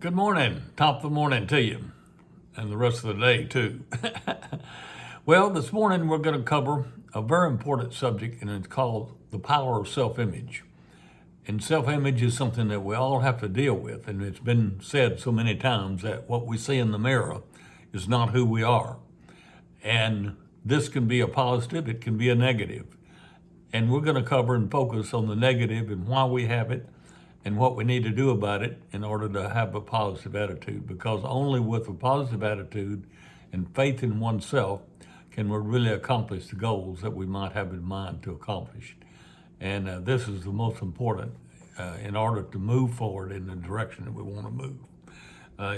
Good morning, top of the morning to you, and the rest of the day too. Well, this morning we're going to cover a very important subject, and it's called the power of self image. And self image is something that we all have to deal with, and it's been said so many times that what we see in the mirror is not who we are. And this can be a positive, it can be a negative. And we're going to cover and focus on the negative and why we have it and what we need to do about it in order to have a positive attitude. Because only with a positive attitude and faith in oneself can we really accomplish the goals that we might have in mind to accomplish. And this is the most important in order to move forward in the direction that we want to move.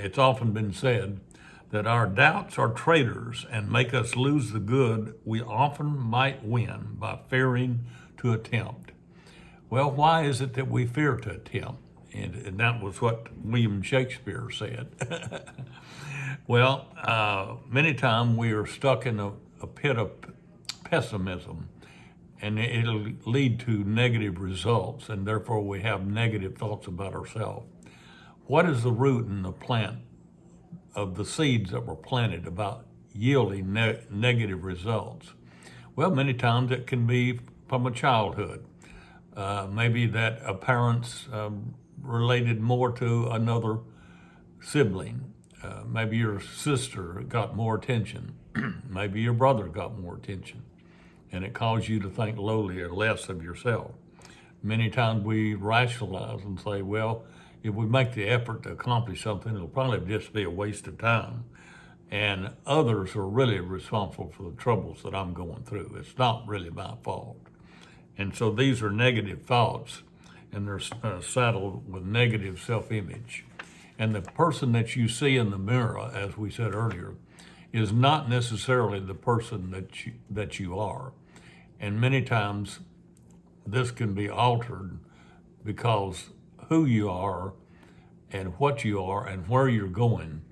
It's often been said that our doubts are traitors and make us lose the good we often might win by fearing to attempt. Well, why is it that we fear to attempt? And that was what William Shakespeare said. Well, many times we are stuck in a pit of pessimism, and it'll lead to negative results, and therefore we have negative thoughts about ourselves. What is the root and the plant of the seeds that were planted about yielding negative results? Well, many times it can be from a childhood. Maybe that a parent's related more to another sibling. Maybe your sister got more attention. Maybe your brother got more attention. And it caused you to think lowly or less of yourself. Many times we rationalize and say, well, if we make the effort to accomplish something, it'll probably just be a waste of time. And others are really responsible for the troubles that I'm going through. It's not really my fault. And so these are negative thoughts, and they're saddled with negative self-image. And the person that you see in the mirror, as we said earlier, is not necessarily the person that you are. And many times this can be altered because who you are and what you are and where you're going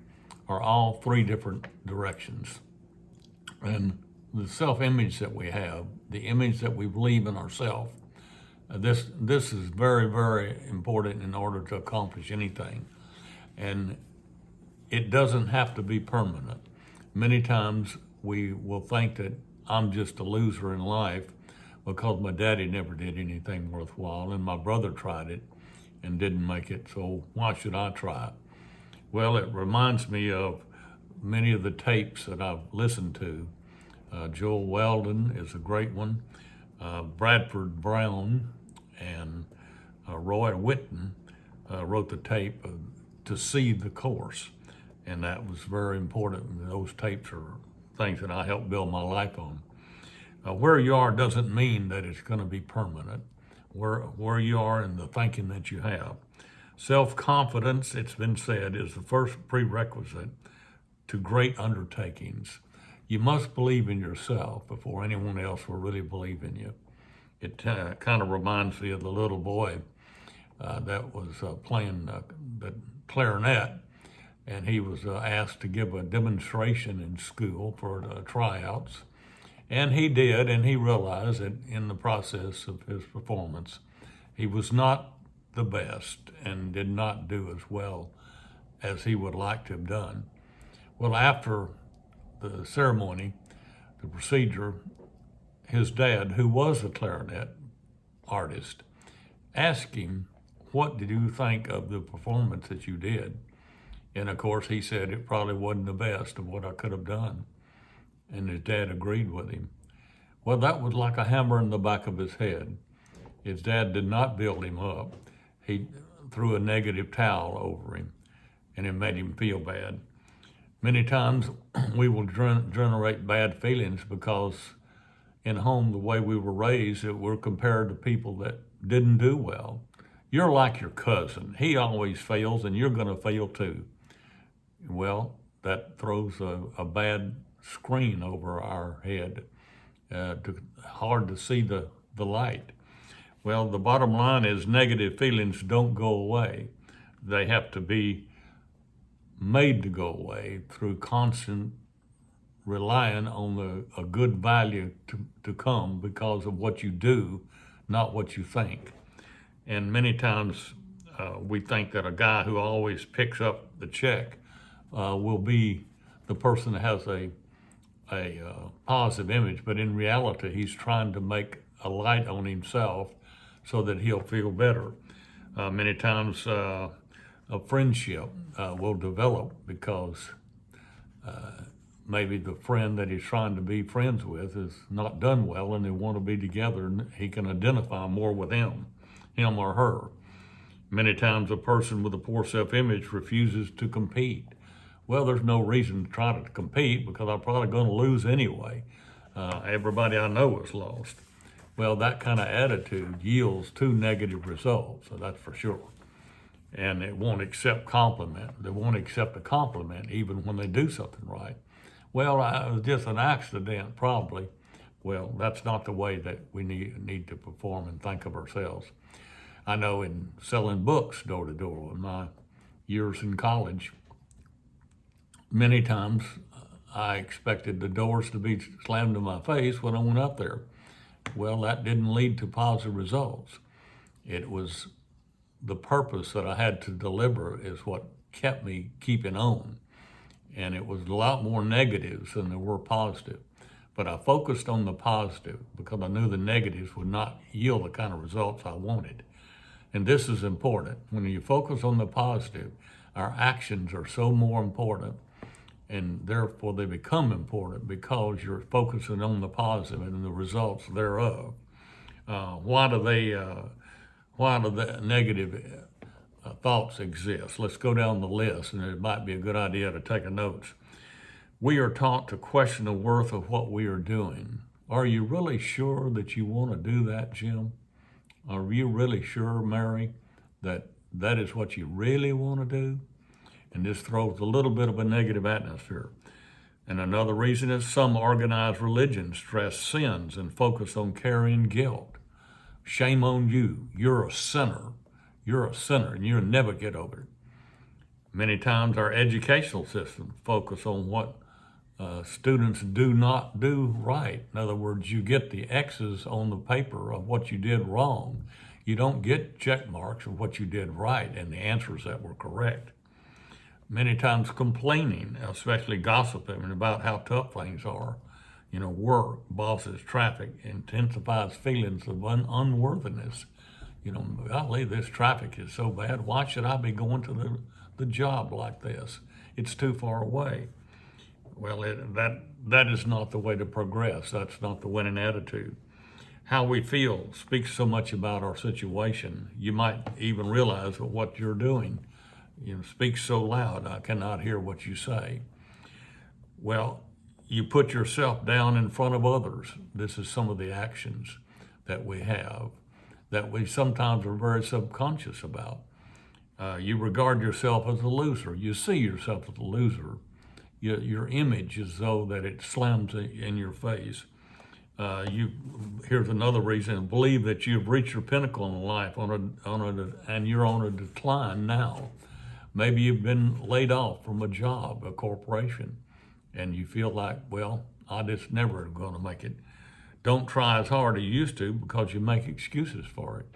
are all three different directions. And the self-image that we have, the image that we believe in ourselves, this is very, very important in order to accomplish anything. And it doesn't have to be permanent. Many times we will think that I'm just a loser in life because my daddy never did anything worthwhile and my brother tried it and didn't make it, so why should I try it? Well, it reminds me of many of the tapes that I've listened to. Joel Weldon is a great one. Bradford Brown and Roy Whitten wrote the tape To See the Course, and that was very important. Those tapes are things that I helped build my life on. Where you are doesn't mean that it's going to be permanent. Where you are and the thinking that you have. Self-confidence, it's been said, is the first prerequisite to great undertakings. You must believe in yourself before anyone else will really believe in you. It kind of reminds me of the little boy that was playing the clarinet, and he was asked to give a demonstration in school for the tryouts. And he did, and he realized that in the process of his performance, he was not the best and did not do as well as he would like to have done. Well, after the ceremony, the procedure, his dad, who was a clarinet artist, asked him, what did you think of the performance that you did? And of course, he said it probably wasn't the best of what I could have done. And his dad agreed with him. Well, that was like a hammer in the back of his head. His dad did not build him up. He threw a negative towel over him, and it made him feel bad. Many times we will generate bad feelings because in home, the way we were raised, we're compared to people that didn't do well. You're like your cousin. He always fails, and you're going to fail too. Well, that throws a bad screen over our head, hard to see the light. Well, the bottom line is negative feelings don't go away. They have to be made to go away through constant relying on a good value to come because of what you do, not what you think. And many times We think that a guy who always picks up the check will be the person that has a positive image, but in reality, he's trying to make a light on himself so that he'll feel better. Many times, a friendship will develop because maybe the friend that he's trying to be friends with is not done well, and they want to be together, and he can identify more with him or her. Many times a person with a poor self-image refuses to compete. Well, there's no reason to try to compete because I'm probably going to lose anyway. Everybody I know is lost. Well, that kind of attitude yields two negative results, so that's for sure. And it won't accept compliment. They won't accept a compliment even when they do something right. Well, it was just an accident, probably. Well, that's not the way that we need to perform and think of ourselves. I know in selling books door to door in my years in college, many times I expected the doors to be slammed in my face when I went up there. Well, that didn't lead to positive results. It was the purpose that I had to deliver is what kept me keeping on. And it was a lot more negatives than there were positive. But I focused on the positive because I knew the negatives would not yield the kind of results I wanted. And this is important. When you focus on the positive, our actions are so more important, and therefore they become important because you're focusing on the positive and the results thereof. Why do the negative thoughts exist? Let's go down the list, and it might be a good idea to take a notes. We are taught to question the worth of what we are doing. Are you really sure that you want to do that, Jim? Are you really sure, Mary, that that is what you really want to do? And this throws a little bit of a negative atmosphere. And another reason is some organized religions stress sins and focus on carrying guilt. Shame on you. You're a sinner. You're a sinner, and you'll never get over it. Many times our educational system focus on what students do not do right. In other words, you get the X's on the paper of what you did wrong. You don't get check marks of what you did right and the answers that were correct. Many times complaining, especially gossiping about how tough things are, work, bosses, traffic, intensifies feelings of unworthiness. Golly, this traffic is so bad. Why should I be going to the job like this? It's too far away. Well, that is not the way to progress. That's not the winning attitude. How we feel speaks so much about our situation. You might even realize that what you're doing, speaks so loud, I cannot hear what you say. Well, you put yourself down in front of others. This is some of the actions that we have that we sometimes are very subconscious about. You regard yourself as a loser. You see yourself as a loser. Your image is though that it slams in your face. Here's another reason: believe that you've reached your pinnacle in life and you're on a decline now. Maybe you've been laid off from a job, a corporation, and you feel like, well, I just never going to make it. Don't try as hard as you used to because you make excuses for it.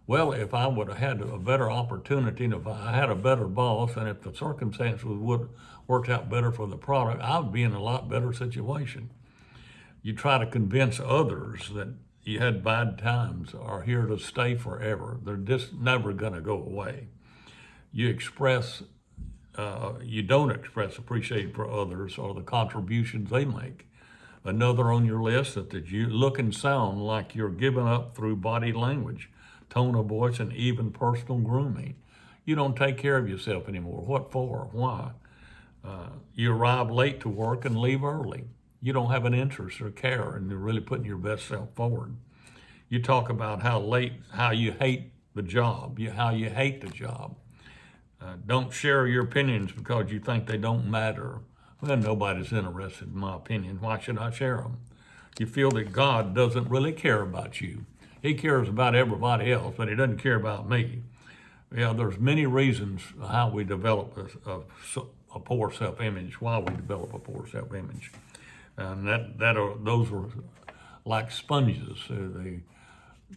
Well, if I would have had a better opportunity, and if I had a better boss, and if the circumstances would worked out better for the product, I would be in a lot better situation. You try to convince others that you had bad times are here to stay forever. They're just never going to go away. You don't express appreciation for others or the contributions they make. Another on your list that you look and sound like you're giving up through body language, tone of voice, and even personal grooming. You don't take care of yourself anymore. What for? Why? You arrive late to work and leave early. You don't have an interest or care, and you're really putting your best self forward. You talk about how you hate the job, how you hate the job. Don't share your opinions because you think they don't matter. Well, nobody's interested in my opinion. Why should I share them? You feel that God doesn't really care about you. He cares about everybody else, but he doesn't care about me. There's many reasons how we develop a poor self-image, why we develop a poor self-image. And those are like sponges.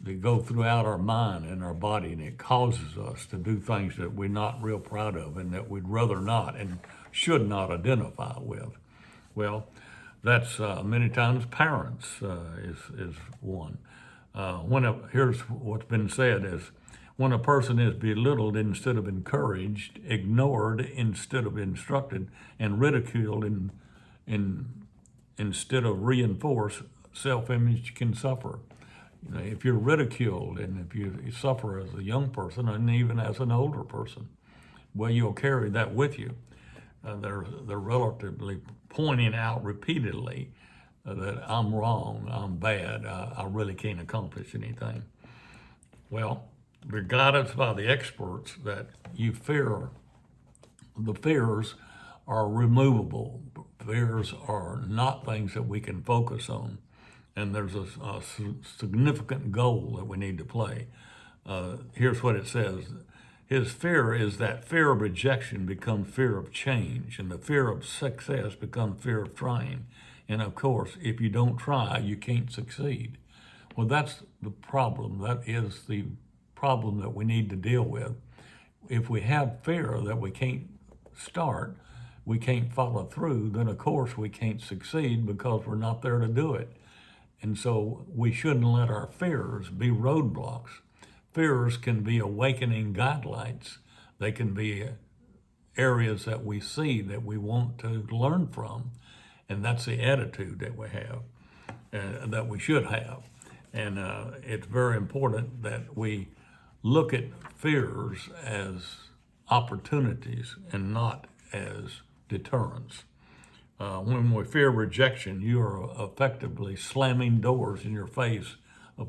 they go throughout our mind and our body, and it causes us to do things that we're not real proud of and that we'd rather not and should not identify with. Well, that's many times parents is one. Here's what's been said is when a person is belittled instead of encouraged, ignored instead of instructed, and ridiculed instead of reinforced, self-image can suffer. If you're ridiculed and if you suffer as a young person and even as an older person, well, you'll carry that with you. They're relatively pointing out repeatedly that I'm wrong, I'm bad, I really can't accomplish anything. Well, we're guided by the experts that the fears are removable. Fears are not things that we can focus on. And there's a significant goal that we need to play. Here's what it says. His fear is that fear of rejection becomes fear of change, and the fear of success becomes fear of trying. And of course, if you don't try, you can't succeed. Well, that's the problem. That is the problem that we need to deal with. If we have fear that we can't start, we can't follow through, then of course we can't succeed because we're not there to do it. And so we shouldn't let our fears be roadblocks. Fears can be awakening guidelights. They can be areas that we see that we want to learn from. And that's the attitude that we have, that we should have. And it's very important that we look at fears as opportunities and not as deterrents. When we fear rejection, you are effectively slamming doors in your face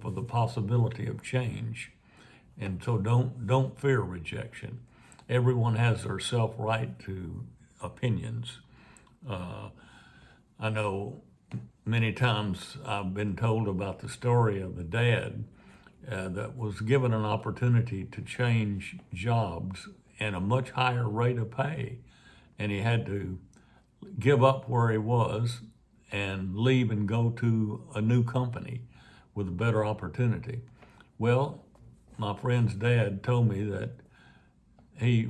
for the possibility of change. And so don't fear rejection. Everyone has their self-right to opinions. I know many times I've been told about the story of the dad that was given an opportunity to change jobs and a much higher rate of pay. And he had to give up where he was and leave and go to a new company with a better opportunity. Well, my friend's dad told me that he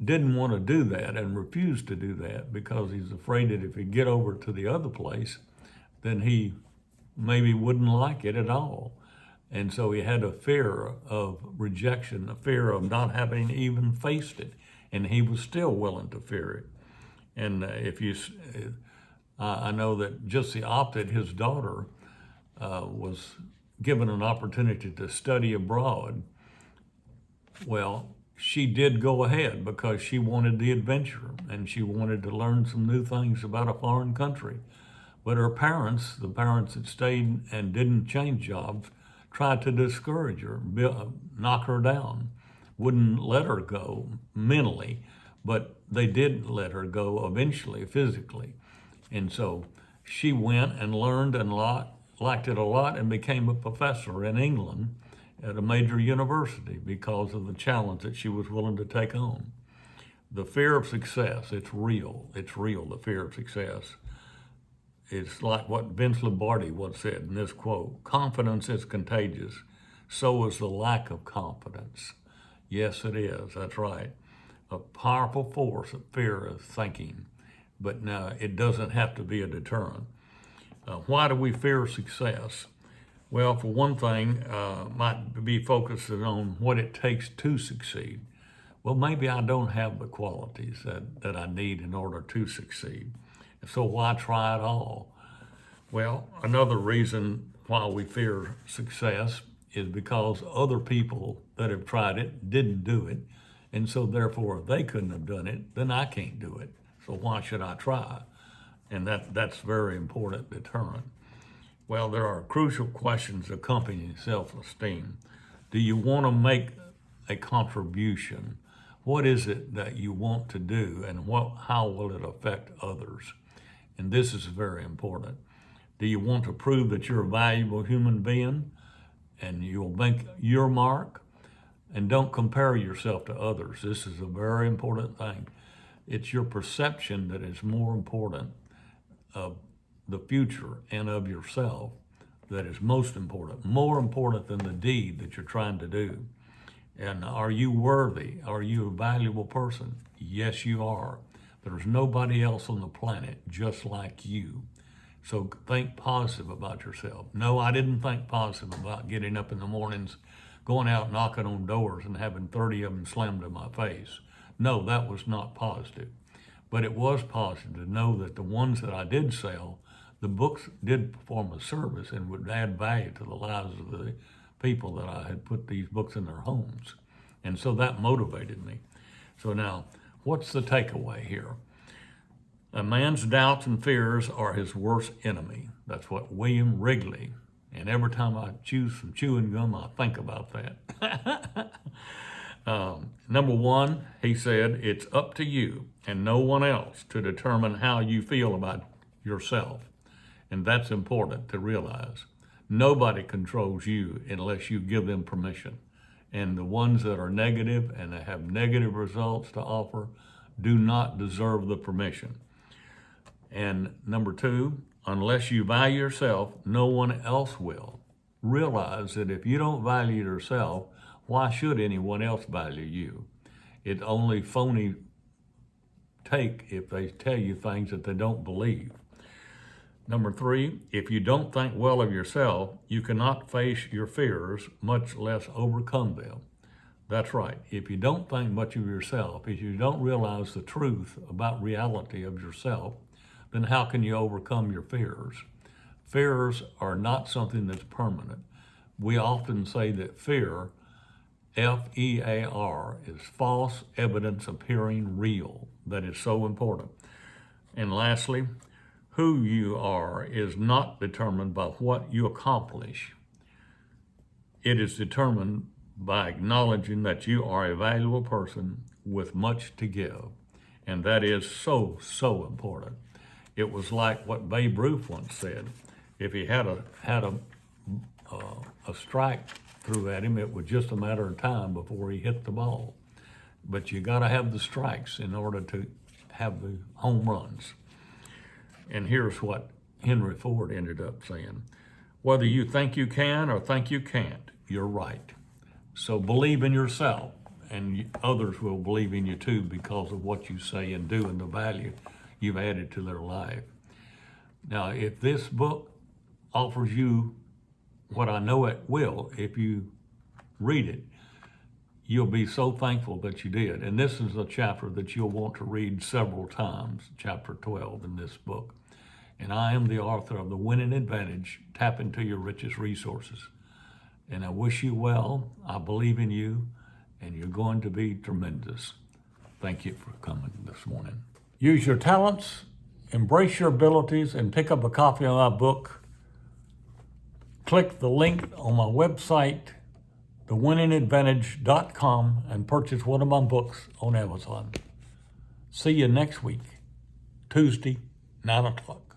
didn't want to do that and refused to do that because he's afraid that if he get over to the other place, then he maybe wouldn't like it at all. And so he had a fear of rejection, a fear of not having even faced it, and he was still willing to fear it. And I know that just the opposite, his daughter was given an opportunity to study abroad. Well, she did go ahead because she wanted the adventure and she wanted to learn some new things about a foreign country. But her parents, the parents that stayed and didn't change jobs, tried to discourage her, knock her down, wouldn't let her go mentally, but they did let her go eventually physically. And so she went and learned and liked it a lot and became a professor in England at a major university because of the challenge that she was willing to take on. The fear of success, it's real. It's real, the fear of success. It's like what Vince Lombardi once said in this quote, confidence is contagious, so is the lack of confidence. Yes, it is, that's right. A powerful force of fear is thinking, but now it doesn't have to be a deterrent. Why do we fear success? Well, for one thing, might be focusing on what it takes to succeed. Well, maybe I don't have the qualities that I need in order to succeed. So why try at all? Well, another reason why we fear success is because other people that have tried it didn't do it. And so therefore, if they couldn't have done it, then I can't do it. So why should I try? And that's very important deterrent. Well, there are crucial questions accompanying self-esteem. Do you want to make a contribution? What is it that you want to do, and how will it affect others? And this is very important. Do you want to prove that you're a valuable human being and you'll make your mark? And don't compare yourself to others. This is a very important thing. It's your perception that is more important of the future and of yourself that is most important, more important than the deed that you're trying to do. And are you worthy? Are you a valuable person? Yes, you are. There's nobody else on the planet just like you. So think positive about yourself. No, I didn't think positive about getting up in the mornings, going out knocking on doors and having 30 of them slammed in my face. No, that was not positive. But it was positive to know that the ones that I did sell, the books did perform a service and would add value to the lives of the people that I had put these books in their homes. And so that motivated me. So now, what's the takeaway here? A man's doubts and fears are his worst enemy. That's what William Wrigley, and every time I chew some chewing gum, I think about that. Number one, he said, it's up to you and no one else to determine how you feel about yourself. And that's important to realize. Nobody controls you unless you give them permission. And the ones that are negative and that have negative results to offer do not deserve the permission. And number two, unless you value yourself, no one else will. Realize that if you don't value yourself, why should anyone else value you? It's only phony take if they tell you things that they don't believe. Number three, if you don't think well of yourself, you cannot face your fears, much less overcome them. That's right. If you don't think much of yourself, if you don't realize the truth about reality of yourself, then how can you overcome your fears? Fears are not something that's permanent. We often say that fear, F-E-A-R, is false evidence appearing real. That is so important. And lastly, who you are is not determined by what you accomplish. It is determined by acknowledging that you are a valuable person with much to give. And that is so, so important. It was like what Babe Ruth once said. If he had a strike threw at him, it was just a matter of time before he hit the ball. But you got to have the strikes in order to have the home runs. And here's what Henry Ford ended up saying. Whether you think you can or think you can't, you're right. So believe in yourself, and others will believe in you too because of what you say and do and the value you've added to their life. Now, if this book offers you what I know it will, if you read it, you'll be so thankful that you did. And this is a chapter that you'll want to read several times, chapter 12 in this book. And I am the author of The Winning Advantage, Tap Into Your Richest Resources. And I wish you well. I believe in you, and you're going to be tremendous. Thank you for coming this morning. Use your talents, embrace your abilities, and pick up a copy of my book. Click the link on my website, thewinningadvantage.com, and purchase one of my books on Amazon. See you next week, Tuesday, 9 o'clock.